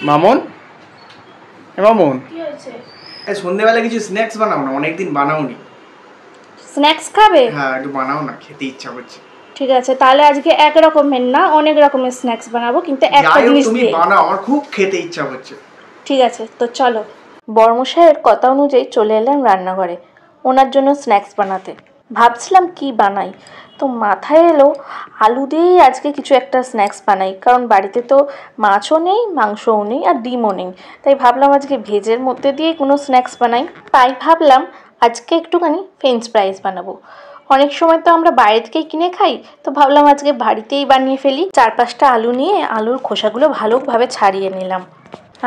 মামুন, মামুন, কি হয়েছে? সন্ধ্যেবেলা কিছু স্ন্যাক্স বানাও না, অনেকদিন বানাওনি। স্ন্যাক্স খাবে? হ্যাঁ, একটু বানাও না, খেতে ইচ্ছা করছে। ঠিক আছে, তাহলে আজকে এক রকমের না অনেক রকমের স্ন্যাক্স বানাবো, কিন্তু একটা জিনিস তুমি দিয়ে। বানাও, আমার খুব খেতে ইচ্ছা করছে। ঠিক আছে, তো চলো। বড়মশাইয়ের কথা অনুযায়ী চলে এলাম রান্নাঘরে ওনার জন্য স্ন্যাক্স বানাতে। ভাবছিলাম কি বানাই, তো মাথায় এলো আলু দিয়েই আজকে কিছু একটা স্ন্যাক্স বানাই, কারণ বাড়িতে তো মাছও নেই, মাংসও নেই, আর ডিমও নেই। তাই ভাবলাম আজকে ভেজের মধ্যে দিয়ে কোনো স্ন্যাক্স বানাই। তাই ভাবলাম আজকে একটুখানি ফ্রেঞ্চ ফ্রাইজ বানাবো। অনেক সময় তো আমরা বাইরে থেকেই কিনে খাই, তো ভাবলাম আজকে বাড়িতেই বানিয়ে ফেলি। 4-5টা আলু নিয়ে আলুর খোসাগুলো ভালোভাবে ছাড়িয়ে নিলাম।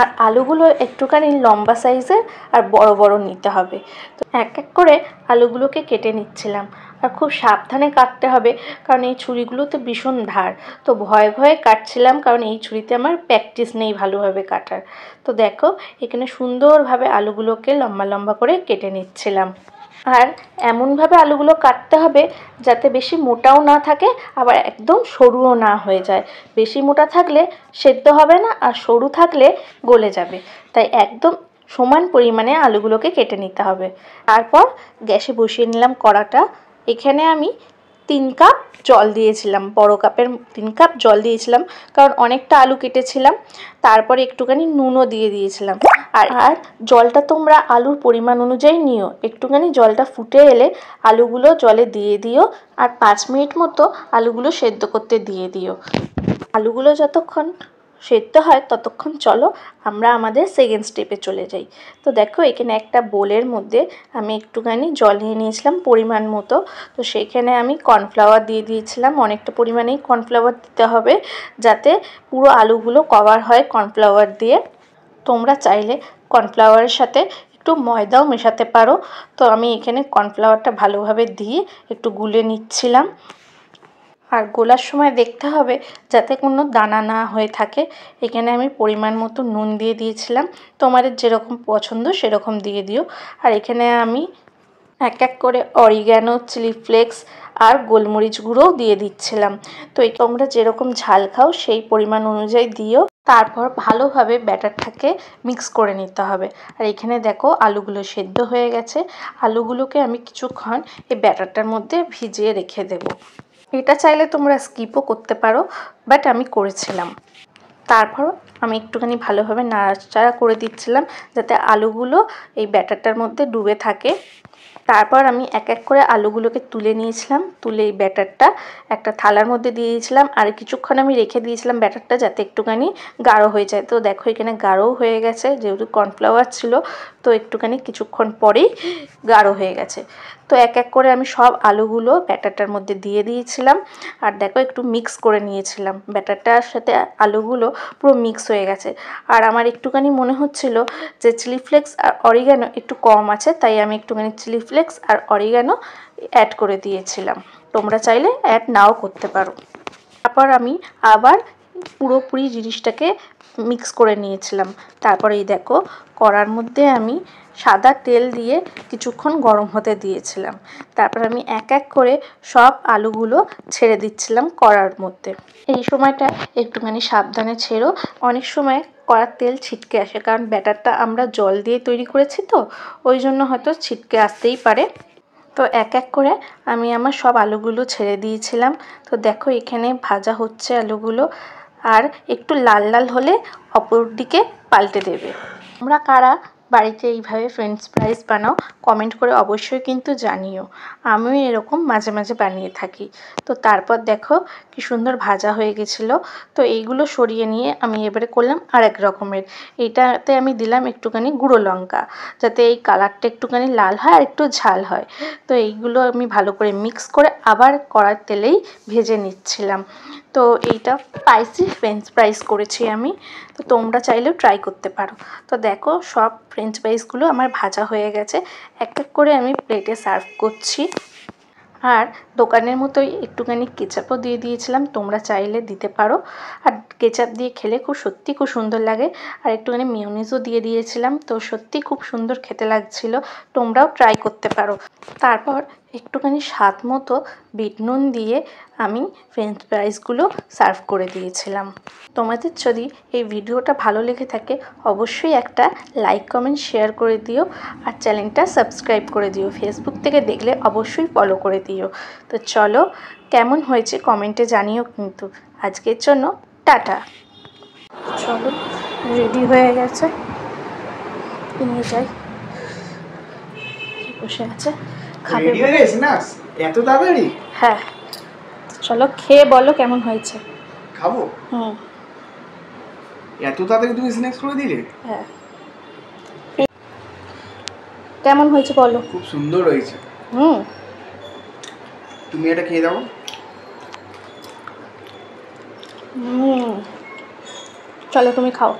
আর আলুগুলো একটুখানি লম্বা সাইজের আর বড় বড় নিতে হবে। তো এক এক করে আলুগুলোকে কেটে নিচ্ছিলাম। আর খুব সাবধানে কাটতে হবে, কারণ এই ছুরিগুলো তো ভীষণ ধার। তো ভয়ে ভয়ে কাটছিলাম, কারণ এই ছুরিতে আমার প্র্যাকটিস নেই ভালোভাবে কাটার। তো দেখো, এখানে সুন্দরভাবে আলুগুলোকে লম্বা লম্বা করে কেটে নিচ্ছিলাম। আর এমনভাবে আলুগুলো কাটতে হবে যাতে বেশি মোটাও না থাকে, আবার একদম সরুও না হয়ে যায়। বেশি মোটা থাকলে সেদ্ধ হবে না, আর সরু থাকলে গলে যাবে। তাই একদম সমান পরিমাণে আলুগুলোকে কেটে নিতে হবে। তারপর গ্যাসে বসিয়ে নিলাম কড়াটা। এখানে আমি 3 কাপ জল দিয়েছিলাম, বড় কাপের 3 কাপ জল দিয়েছিলাম, কারণ অনেকটা আলু কেটেছিলাম। তারপরে একটুখানি নুনও দিয়ে দিয়েছিলাম। আর জলটা তোমরা আলুর পরিমাণ অনুযায়ী নিও। একটুখানি জলটা ফুটে এলে আলুগুলো জলে দিয়ে দিও, আর 5 মিনিট মতো আলুগুলো সেদ্ধ করতে দিয়ে দিও। আলুগুলো যতক্ষণ সেদ্ধ হয় ততক্ষণ চলো আমরা আমাদের সেকেন্ড স্টেপে চলে যাই। তো দেখো, এখানে একটা বোলের মধ্যে আমি একটুখানি জল নিয়ে নিয়েছিলাম পরিমাণ মতো। তো সেইখানে আমি কর্নফ্লাওয়ার দিয়ে দিয়েছিলাম। অনেকটা পরিমাণেই কর্নফ্লাওয়ার দিতে হবে, যাতে পুরো আলুগুলো কভার হয় কর্নফ্লাওয়ার দিয়ে। তোমরা চাইলে কর্নফ্লাওয়ারের সাথে একটু ময়দাও মেশাতে পারো। তো আমি এখানে কর্নফ্লাওয়ারটা ভালোভাবে দিয়ে একটু গুলে নিচ্ছিলাম। আর গোলার সময় দেখতে হবে যাতে কোনো দানা না হয়ে থাকে। এখানে আমি পরিমাণ মতো নুন দিয়ে দিয়েছিলাম, তোমাদের যেরকম পছন্দ সেরকম দিয়ে দিও। আর এখানে আমি এক এক করে অরিগ্যানো, চিলি ফ্লেক্স আর গোলমরিচ গুঁড়োও দিয়ে দিচ্ছিলাম। তো তোমরা যেরকম ঝাল খাও সেই পরিমাণ অনুযায়ী দিও। তারপর ভালোভাবে ব্যাটারটাকে মিক্স করে নিতে হবে। আর এখানে দেখো, আলুগুলো সেদ্ধ হয়ে গেছে। আলুগুলোকে আমি কিছুক্ষণ এই ব্যাটারটার মধ্যে ভিজিয়ে রেখে দেবো। এটা চাইলে তোমরা স্কিপও করতে পারো, বাট আমি করেছিলাম। তারপর আমি একটুখানি ভালোভাবে নাড়াচাড়া করে দিচ্ছিলাম, যাতে আলুগুলো এই ব্যাটারটার মধ্যে ডুবে থাকে। তারপর আমি এক এক করে আলুগুলোকে তুলে নিয়েছিলাম। তুলে এই ব্যাটারটা একটা থালার মধ্যে দিয়ে দিয়েছিলাম। আর কিছুক্ষণ আমি রেখে দিয়েছিলাম ব্যাটারটা, যাতে একটুখানি গাঢ় হয়ে যায়। তো দেখো, এখানে গাঢ়ও হয়ে গেছে, যেহেতু কর্নফ্লাওয়ার ছিল। তো একটুখানি কিছুক্ষণ পরেই গাঢ় হয়ে গেছে। তো এক এক করে আমি সব আলুগুলো ব্যাটারটার মধ্যে দিয়ে দিয়েছিলাম। আর দেখো, একটু মিক্স করে নিয়েছিলাম। ব্যাটারটার সাথে আলুগুলো পুরো মিক্স হয়ে গেছে। আর আমার একটুখানি মনে হচ্ছিল যে চিলি ফ্লেক্স আর অরিগ্যানো একটু কম আছে, তাই আমি একটুখানি চিলি ফ্লেক্স আর অরিগ্যানো অ্যাড করে দিয়েছিলাম। তোমরা চাইলে অ্যাড নাও করতে পারো। তারপর আমি আবার পুরোপুরি জিনিসটাকে মিক্স করে নিয়েছিলাম। তারপরে এই দেখো, কড়ার মধ্যে আমি সাদা তেল দিয়ে কিছুক্ষণ গরম হতে দিয়েছিলাম। তারপর আমি এক এক করে সব আলুগুলো ছেড়ে দিচ্ছিলাম কড়ার মধ্যে। এই সময়টা একটুখানি সাবধানে ছেড়ো। অনেক সময় কড়ার তেল ছিটকে আসে, কারণ ব্যাটারটা আমরা জল দিয়ে তৈরি করেছি, তো ওই জন্য হয়তো ছিটকে আসতেই পারে। তো এক এক করে আমি আমার সব আলুগুলো ছেড়ে দিয়েছিলাম। তো দেখো, এখানে ভাজা হচ্ছে আলুগুলো। আর একটু লাল লাল হলে অপর দিকে পাল্টে দেবে। তোমরা কারা বাড়িতে এইভাবে ফ্রেঞ্চ ফ্রাইজ বানাও, কমেন্ট করে অবশ্যই কিন্তু জানিও। আমিও এরকম মাঝে মাঝে বানিয়ে থাকি। তো তারপর দেখো কি সুন্দর ভাজা হয়ে গেছিলো। তো এইগুলো সরিয়ে নিয়ে আমি এবারে করলাম আরেক রকমের। এইটাতে আমি দিলাম একটুখানি গুঁড়ো লঙ্কা, যাতে এই কালারটা একটুখানি লাল হয় আর একটু ঝাল হয়। তো এইগুলো আমি ভালো করে মিক্স করে আবার কড়ার তেলেই ভেজে নিচ্ছিলাম। তো এইটা স্পাইসি ফ্রেঞ্চ ফ্রাইজ করেছি আমি। তো তোমরা চাইলেও ট্রাই করতে পারো। তো দেখো, সব ফ্রেঞ্চ ফ্রাইজগুলো আমার ভাজা হয়ে গেছে। এক এক করে আমি প্লেটে সার্ভ করছি। আর দোকানের মতোই একটুখানি কেচাপও দিয়ে দিয়েছিলাম, তোমরা চাইলে দিতে পারো। আর কেচাপ দিয়ে খেলে সত্যি খুব সুন্দর লাগে। আর একটুখানি মিউনিসও দিয়ে দিয়েছিলাম, তো সত্যি খুব সুন্দর খেতে লাগছিল। তোমরাও ট্রাই করতে পারো। তারপর একটুখানি স্বাদ মতো বিট নুন দিয়ে আমি ফ্রেঞ্চ ফ্রাইসগুলো সার্ভ করে দিয়েছিলাম। তোমাদের যদি এই ভিডিওটা ভালো লেগে থাকে অবশ্যই একটা লাইক কমেন্ট শেয়ার করে দিও, আর চ্যানেলটা সাবস্ক্রাইব করে দিও। ফেসবুক থেকে দেখলে অবশ্যই ফলো করে দিও। তো চলো, কেমন হয়েছে কমেন্টে জানিও কিন্তু। আজকের জন্য টাটা। চলো, রেডি হয়ে গেছে, নিয়ে যাই। বসে আছে, খাবে। রেডি হয়ে গেছে না এত তাড়াতাড়ি? হ্যাঁ, চলো খেয়ে বলো কেমন হয়েছে। খাবো? এত তাড়াতাড়ি তুমি স্ন্যাক্স করে দিলে? হ্যাঁ, কেমন হয়েছে বলো। খুব সুন্দর হয়েছে। তুমি এটা খেয়ে দাও। চলো তুমি খাও।